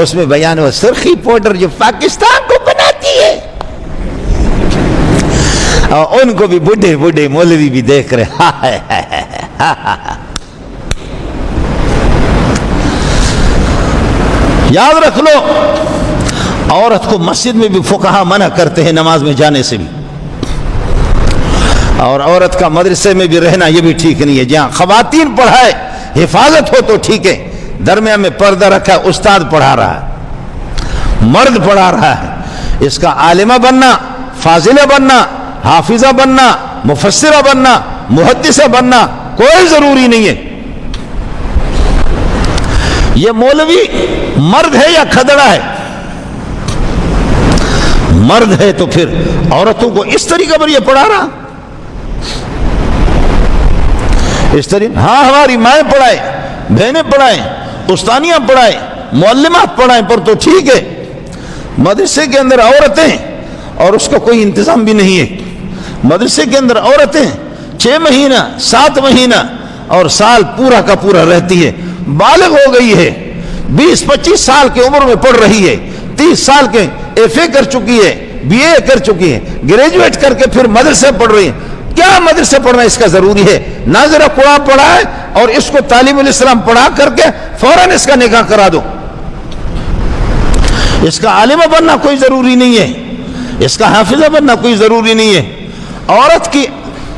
اس میں بیان ہوا سرخی پاؤڈر جو پاکستان کو بناتی ہے، اور ان کو بھی بڈھے بڈھے مولوی بھی دیکھ رہے۔ یاد رکھ لو، عورت کو مسجد میں بھی فقہا منع کرتے ہیں نماز میں جانے سے بھی، اور عورت کا مدرسے میں بھی رہنا یہ بھی ٹھیک نہیں ہے۔ جہاں خواتین پڑھائے حفاظت ہو تو ٹھیک ہے، درمیان میں پردہ رکھا ہے، استاد پڑھا رہا ہے، مرد پڑھا رہا ہے، اس کا عالمہ بننا، فاضلہ بننا، حافظہ بننا، مفسرہ بننا، محدثہ بننا کوئی ضروری نہیں ہے۔ یہ مولوی مرد ہے یا کھدڑا ہے؟ مرد ہے تو پھر عورتوں کو اس طریقے پر یہ پڑھا رہا، اس طریقے۔ ہاں ہماری مائیں پڑھائیں، بہنیں پڑھائیں، استانیاں پڑھائیں، معلمات پڑھائیں پر تو ٹھیک ہے، مدرسے کے اندر عورتیں اور اس کا کوئی انتظام بھی نہیں ہے۔ مدرسے کے اندر عورتیں 6 مہینہ 7 مہینہ اور سال پورا کا پورا رہتی ہے، بالغ ہو گئی ہے، 20-25 سال کی عمر میں پڑھ رہی ہے، 30 سال کے ایف اے کر چکی ہے، بی اے کر چکی ہے، گریجویٹ کر کے پھر مدرسے پڑھ رہی ہے۔ کیا مدرسے پڑھنا اس کا ضروری ہے؟ ناظرہ قرآن پڑھا ہے اور اس کو تعلیم الاسلام پڑھا کر کے فوراً اس کا نکاح کرا دو۔ اس کا عالمہ بننا کوئی ضروری نہیں ہے، اس کا حافظہ بننا کوئی ضروری نہیں ہے۔ عورت کی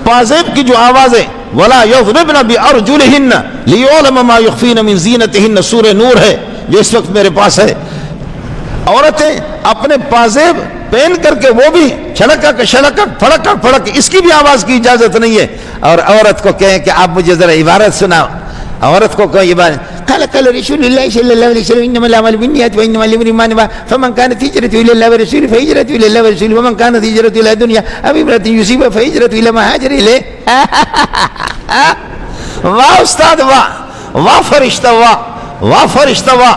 پازیب کی جو آواز ہے وَلَا يَضْرِبْنَ بِأَرْجُلِهِنَّ لِيُعْلَمَ مَا يُخْفِينَ مِنْ زِينَتِهِنَّ سورہ نور ہے جو اس وقت میرے پاس ہے۔ عورتیں اپنے پازیب پہن کر کے وہ بھی چھڑکا پھڑکا پھڑک، اس کی بھی آواز کی اجازت نہیں ہے۔ اور عورت کو کہیں کہ آپ مجھے ذرا عبارت سناؤ، عورت کو کوئی عبارت قال رسول اللہ صلی اللہ علیہ وسلم انما الاعمال بالنیات وانما لامرئ ما نوى فمن كانت هجرته الى الله ورسوله فهجرته الى الله ورسوله ومن كانت هجرته الى دنيا او امرأة يصيبها فهجرته الى ما هاجر اليه۔ واہ استاد واہ، واہ فرشتہ واہ، واہ فرشتہ واہ،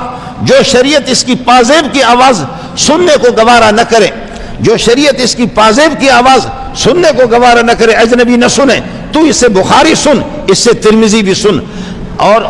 جو شریعت اس کی پازیب کی آواز سننے کو گوارا نہ کرے، جو شریعت اس کی پازیب کی آواز سننے کو گوارا نہ کرے، اجنبی نہ سنے، تو اس سے بخاری سن، اس سے ترمذی بھی سن، اور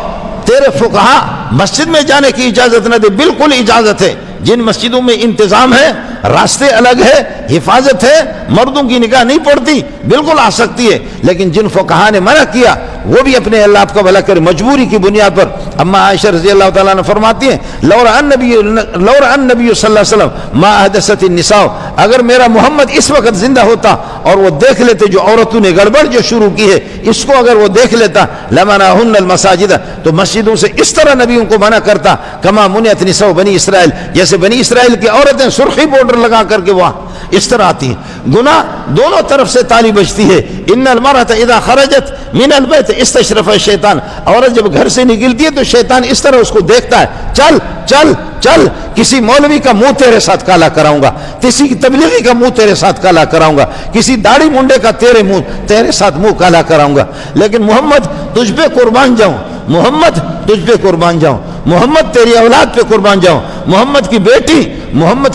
تیرے فقہا مسجد میں جانے کی اجازت نہ دے، بالکل اجازت ہے۔ جن مسجدوں میں انتظام ہے، راستے الگ ہے، حفاظت ہے، مردوں کی نگاہ نہیں پڑتی، بالکل آ سکتی ہے، لیکن جن فقہا نے منع کیا وہ بھی اپنے اللہ آپ کا بھلا کرے، مجبوری کی بنیاد پر۔ اما عائشہ رضی اللہ تعالیٰ عنہ فرماتی ہیں لورا النبی صلی اللہ علیہ وسلم ما احدثت النساء، اگر میرا محمد اس وقت زندہ ہوتا اور وہ دیکھ لیتے جو عورتوں نے گڑبڑ جو شروع کی ہے اس کو اگر وہ دیکھ لیتا لمنعہن المساجد، تو مسجدوں سے اس طرح نبیوں کو منع کرتا کما منعت نساء بنی اسرائیل، جیسے بنی اسرائیل کی عورتیں سرخی پاؤڈر لگا کر کے وہاں اس طرح آتی ہیں۔ گناہ دونوں طرف سے تالی بجتی ہے۔ ان المرأة اذا خرجت من البیت استشرف الشیطان، عورت جب گھر سے نکلتی ہے تو شیطان اس طرح اس کو دیکھتا ہے، چل چل چل، کسی مولوی کا منہ تیرے ساتھ کالا کراؤں گا، کسی کی تبلیغی کا منہ تیرے ساتھ کالا کراؤں گا، کسی داڑھی منڈے کا تیرے ساتھ منہ کالا کراؤں گا۔ لیکن محمد تجھ پہ قربان جاؤں، محمد تجھ پہ قربان جاؤں، محمد تیری اولاد پہ قربان جاؤں، محمد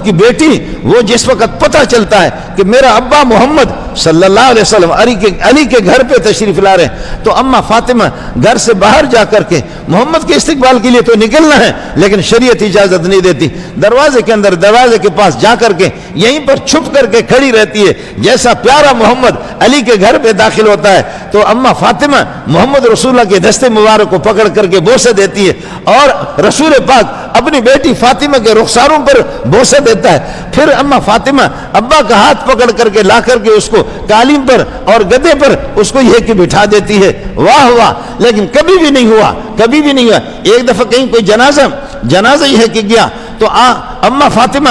کی بیٹی وہ جس وقت پتہ چلتا ہے کہ میرا ابا محمد صلی اللہ علیہ وسلم علی کے گھر پہ تشریف لا رہے ہیں، تو اما فاطمہ گھر سے باہر جا کر کے محمد کے استقبال کے لیے تو نکلنا ہے، لیکن شریعت اجازت نہیں دیتی، دروازے کے اندر دروازے کے پاس جا کر کے یہیں پر چھپ کر کے کھڑی رہتی ہے۔ جیسا پیارا محمد علی کے گھر پہ داخل ہوتا ہے تو اما فاطمہ محمد رسول اللہ کے دستے مبارک کو پکڑ کر کے بوسے دیتی ہے، اور رسول پاک اپنی بیٹی فاطمہ کے رخساروں پر بوسے دیتا ہے۔ پھر اما فاطمہ ابا کا ہاتھ پکڑ کر کے لا کر کے اس کو قالین پر اور گدے پر اس کو یہ کہ بٹھا دیتی ہے۔ واہ واہ، لیکن کبھی بھی نہیں ہوا۔ ایک دفعہ کہیں کوئی جنازہ یہ ہے کہ گیا تو اما فاطمہ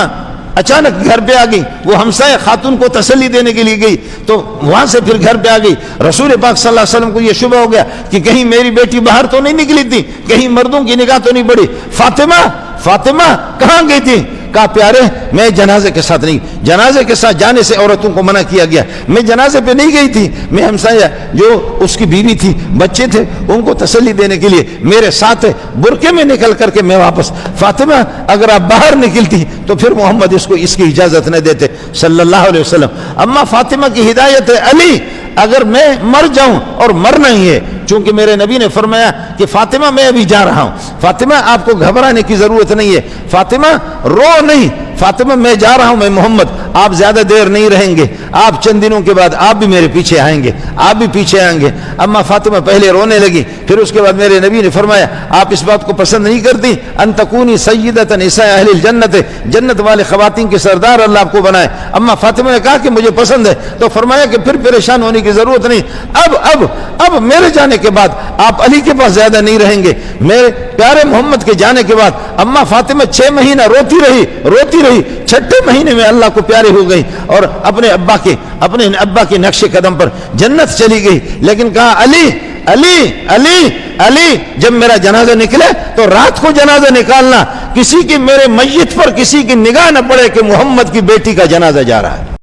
اچانک گھر پہ آ گئی، وہ ہمسایہ خاتون کو تسلی دینے کے لیے گئی تو وہاں سے پھر گھر پہ آ گئی۔ رسول پاک صلی اللہ علیہ وسلم کو یہ شبہ ہو گیا کہ کہیں میری بیٹی باہر تو نہیں نکلی تھی، کہیں مردوں کی نگاہ تو نہیں پڑی۔ فاطمہ کہاں گئی تھی؟ کہا پیارے میں جنازے کے ساتھ نہیں، جنازے کے ساتھ جانے سے عورتوں کو منع کیا گیا، میں جنازے پہ نہیں گئی تھی، میں ہمسایہ جو اس کی بیوی تھی بچے تھے ان کو تسلی دینے کے لیے میرے ساتھ برقعے میں نکل کر کے میں واپس۔ فاطمہ اگر آپ باہر نکلتی تو پھر محمد اس کی اجازت نہ دیتے صلی اللہ علیہ وسلم۔ اما فاطمہ کی ہدایت ہے علی اگر میں مر جاؤں اور مرنا ہی ہے چونکہ میرے نبی نے فرمایا کہ فاطمہ میں ابھی جا رہا ہوں، فاطمہ آپ کو گھبرانے کی ضرورت نہیں ہے، فاطمہ رو نہیں، فاطمہ میں جا رہا ہوں، میں محمد، آپ زیادہ دیر نہیں رہیں گے، آپ چند دنوں کے بعد آپ بھی میرے پیچھے آئیں گے، آپ بھی پیچھے آئیں گے۔ اما فاطمہ پہلے رونے لگی، پھر اس کے بعد میرے نبی نے فرمایا آپ اس بات کو پسند نہیں کرتی ان تکونی سیدۃ نساء اہل الجنت، جنت والے خواتین کے سردار اللہ آپ کو بنائے۔ اما فاطمہ نے کہا کہ مجھے پسند ہے، تو فرمایا کہ پھر پریشان ہونے کی ضرورت نہیں، اب میرے جانے کے بعد آپ علی کے پاس زیادہ نہیں رہیں گے، میرے پیارے محمد کے جانے کے بعد۔ اما فاطمہ 6 مہینہ روتی رہی، 6 مہینے میں اللہ کو پیارے ہو گئی اور اپنے ابا کے نقش قدم پر جنت چلی گئی۔ لیکن کہا علی علی علی علی، جب میرا جنازہ نکلے تو رات کو جنازہ نکالنا، کسی کی میرے میت پر کسی کی نگاہ نہ پڑے کہ محمد کی بیٹی کا جنازہ جا رہا ہے۔